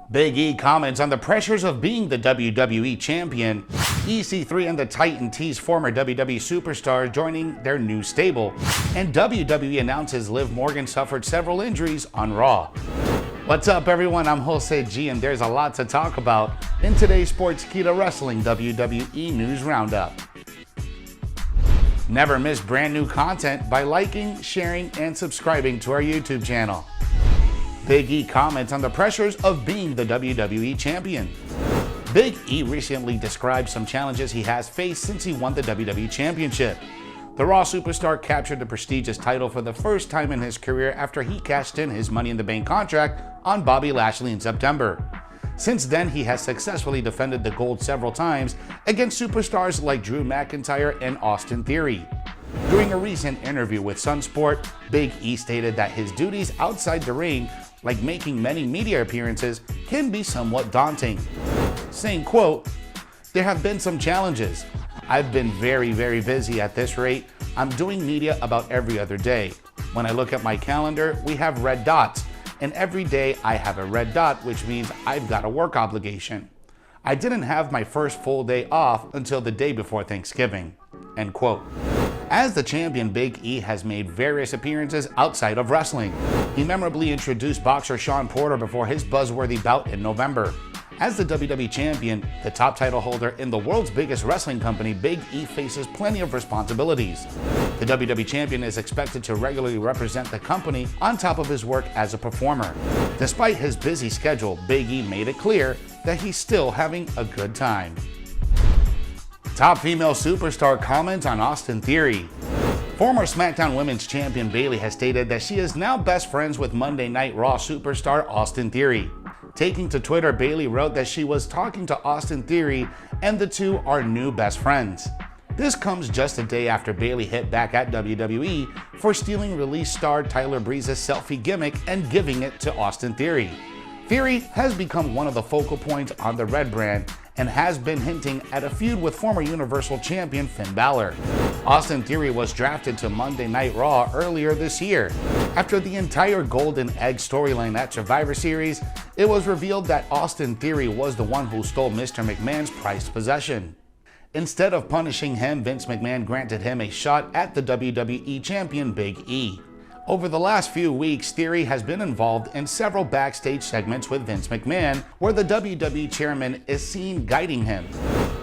Big E comments on the pressures of being the WWE Champion. EC3 and The Titan tease former WWE Superstar joining their new stable. And WWE announces Liv Morgan suffered several injuries on Raw. What's up, everyone? I'm Jose G, and there's a lot to talk about in today's Sportskeeda Wrestling WWE News Roundup. Never miss brand new content by liking, sharing, and subscribing to our YouTube channel. Big E comments on the pressures of being the WWE Champion. Big E recently described some challenges he has faced since he won the WWE Championship. The Raw Superstar captured the prestigious title for the first time in his career after he cashed in his Money in the Bank contract on Bobby Lashley in September. Since then, he has successfully defended the gold several times against superstars like Drew McIntyre and Austin Theory. During a recent interview with Sunsport, Big E stated that his duties outside the ring, like making many media appearances, can be somewhat daunting. Saying, quote, "There have been some challenges. I've been very busy at this rate. I'm doing media about every other day. When I look at my calendar, we have red dots, and every day I have a red dot, which means I've got a work obligation. I didn't have my first full day off until the day before Thanksgiving." End quote. As the champion, Big E has made various appearances outside of wrestling. He memorably introduced boxer Shawn Porter before his buzzworthy bout in November. As the WWE Champion, the top title holder in the world's biggest wrestling company, Big E faces plenty of responsibilities. The WWE Champion is expected to regularly represent the company on top of his work as a performer. Despite his busy schedule, Big E made it clear that he's still having a good time. Top female superstar comments on Austin Theory. Former SmackDown Women's Champion Bayley has stated that she is now best friends with Monday Night Raw superstar Austin Theory. Taking to Twitter, Bayley wrote that she was talking to Austin Theory and the two are new best friends. This comes just a day after Bayley hit back at WWE for stealing release star Tyler Breeze's selfie gimmick and giving it to Austin Theory. Theory has become one of the focal points on the Red brand and has been hinting at a feud with former Universal Champion Finn Balor. Austin Theory was drafted to Monday Night Raw earlier this year. After the entire Golden Egg storyline at Survivor Series, it was revealed that Austin Theory was the one who stole Mr. McMahon's prized possession. Instead of punishing him, Vince McMahon granted him a shot at the WWE Champion Big E. Over the last few weeks, Theory has been involved in several backstage segments with Vince McMahon, where the WWE chairman is seen guiding him.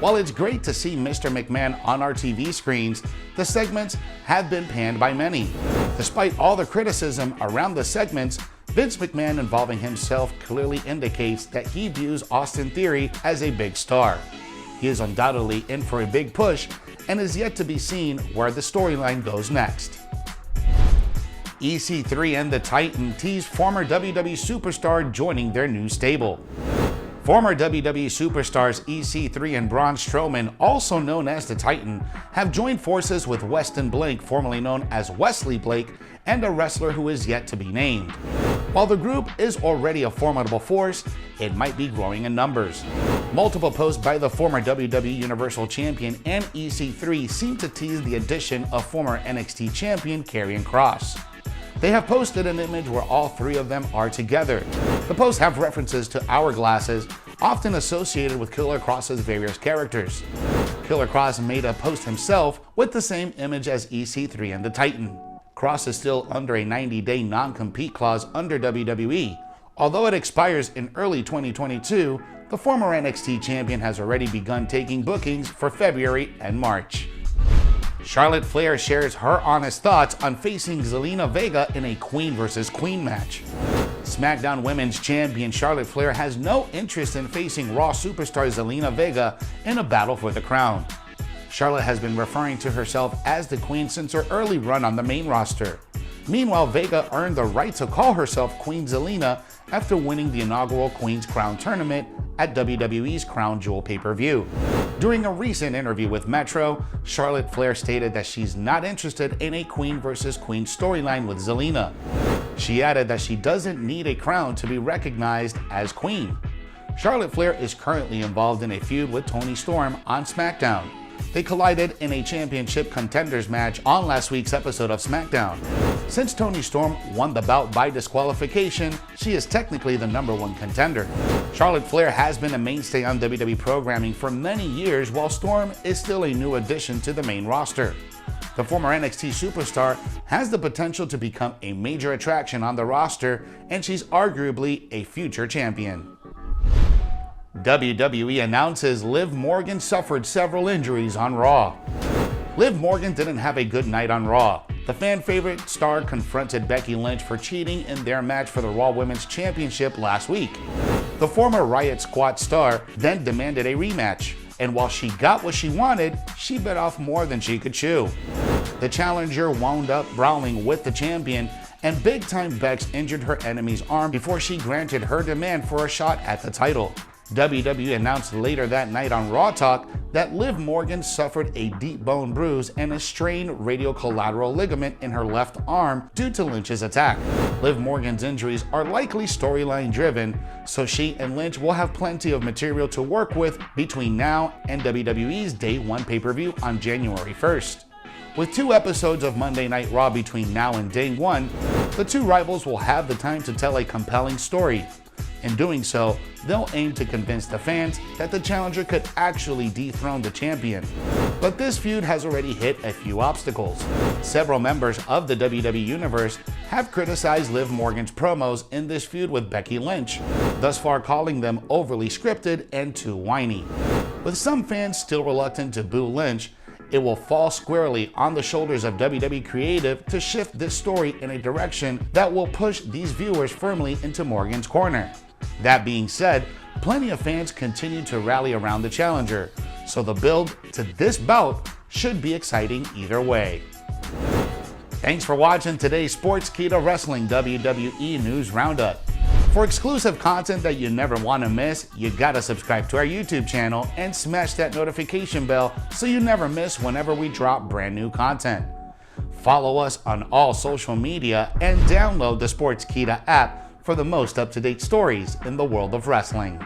While it's great to see Mr. McMahon on our TV screens, the segments have been panned by many. Despite all the criticism around the segments, Vince McMahon involving himself clearly indicates that he views Austin Theory as a big star. He is undoubtedly in for a big push and is yet to be seen where the storyline goes next. EC3 and The Titan tease former WWE Superstar joining their new stable. Former WWE Superstars EC3 and Braun Strowman, also known as The Titan, have joined forces with Weston Blake, formerly known as Wesley Blake, and a wrestler who is yet to be named. While the group is already a formidable force, it might be growing in numbers. Multiple posts by the former WWE Universal Champion and EC3 seem to tease the addition of former NXT Champion Karrion Kross. They have posted an image where all three of them are together. The posts have references to hourglasses, often associated with Killer Kross's various characters. Killer Kross made a post himself with the same image as EC3 and The Titan. Kross is still under a 90-day non-compete clause under WWE. Although it expires in early 2022, the former NXT champion has already begun taking bookings for February and March. Charlotte Flair shares her honest thoughts on facing Zelina Vega in a Queen vs. Queen match. SmackDown Women's Champion Charlotte Flair has no interest in facing Raw superstar Zelina Vega in a battle for the crown. Charlotte has been referring to herself as the Queen since her early run on the main roster. Meanwhile, Vega earned the right to call herself Queen Zelina after winning the inaugural Queen's Crown tournament at WWE's Crown Jewel pay-per-view. During a recent interview with Metro, Charlotte Flair stated that she's not interested in a Queen vs. Queen storyline with Zelina. She added that she doesn't need a crown to be recognized as Queen. Charlotte Flair is currently involved in a feud with Toni Storm on SmackDown. They collided in a championship contenders match on last week's episode of SmackDown. Since Toni Storm won the bout by disqualification, she is technically the #1 contender. Charlotte Flair has been a mainstay on WWE programming for many years, while Storm is still a new addition to the main roster. The former NXT superstar has the potential to become a major attraction on the roster, and she's arguably a future champion. WWE announces Liv Morgan suffered several injuries on Raw. Liv Morgan didn't have a good night on Raw. The fan favorite star confronted Becky Lynch for cheating in their match for the Raw Women's Championship last week. The former Riot Squad star then demanded a rematch, and while she got what she wanted, she bit off more than she could chew. The challenger wound up brawling with the champion, and Big Time Bex injured her enemy's arm before she granted her demand for a shot at the title. WWE announced later that night on Raw Talk that Liv Morgan suffered a deep bone bruise and a strained radial-collateral ligament in her left arm due to Lynch's attack. Liv Morgan's injuries are likely storyline driven, so she and Lynch will have plenty of material to work with between now and WWE's Day 1 pay-per-view on January 1st. With 2 episodes of Monday Night Raw between now and Day 1, the two rivals will have the time to tell a compelling story. In doing so, they'll aim to convince the fans that the challenger could actually dethrone the champion. But this feud has already hit a few obstacles. Several members of the WWE Universe have criticized Liv Morgan's promos in this feud with Becky Lynch, thus far calling them overly scripted and too whiny. With some fans still reluctant to boo Lynch, it will fall squarely on the shoulders of WWE Creative to shift this story in a direction that will push these viewers firmly into Morgan's corner. That being said, plenty of fans continue to rally around the challenger, so the build to this bout should be exciting either way. Thanks for watching today's Sportskeeda Wrestling WWE News Roundup. For exclusive content that you never want to miss, you gotta subscribe to our YouTube channel and smash that notification bell so you never miss whenever we drop brand new content. Follow us on all social media and download the Sportskeeda app for the most up-to-date stories in the world of wrestling.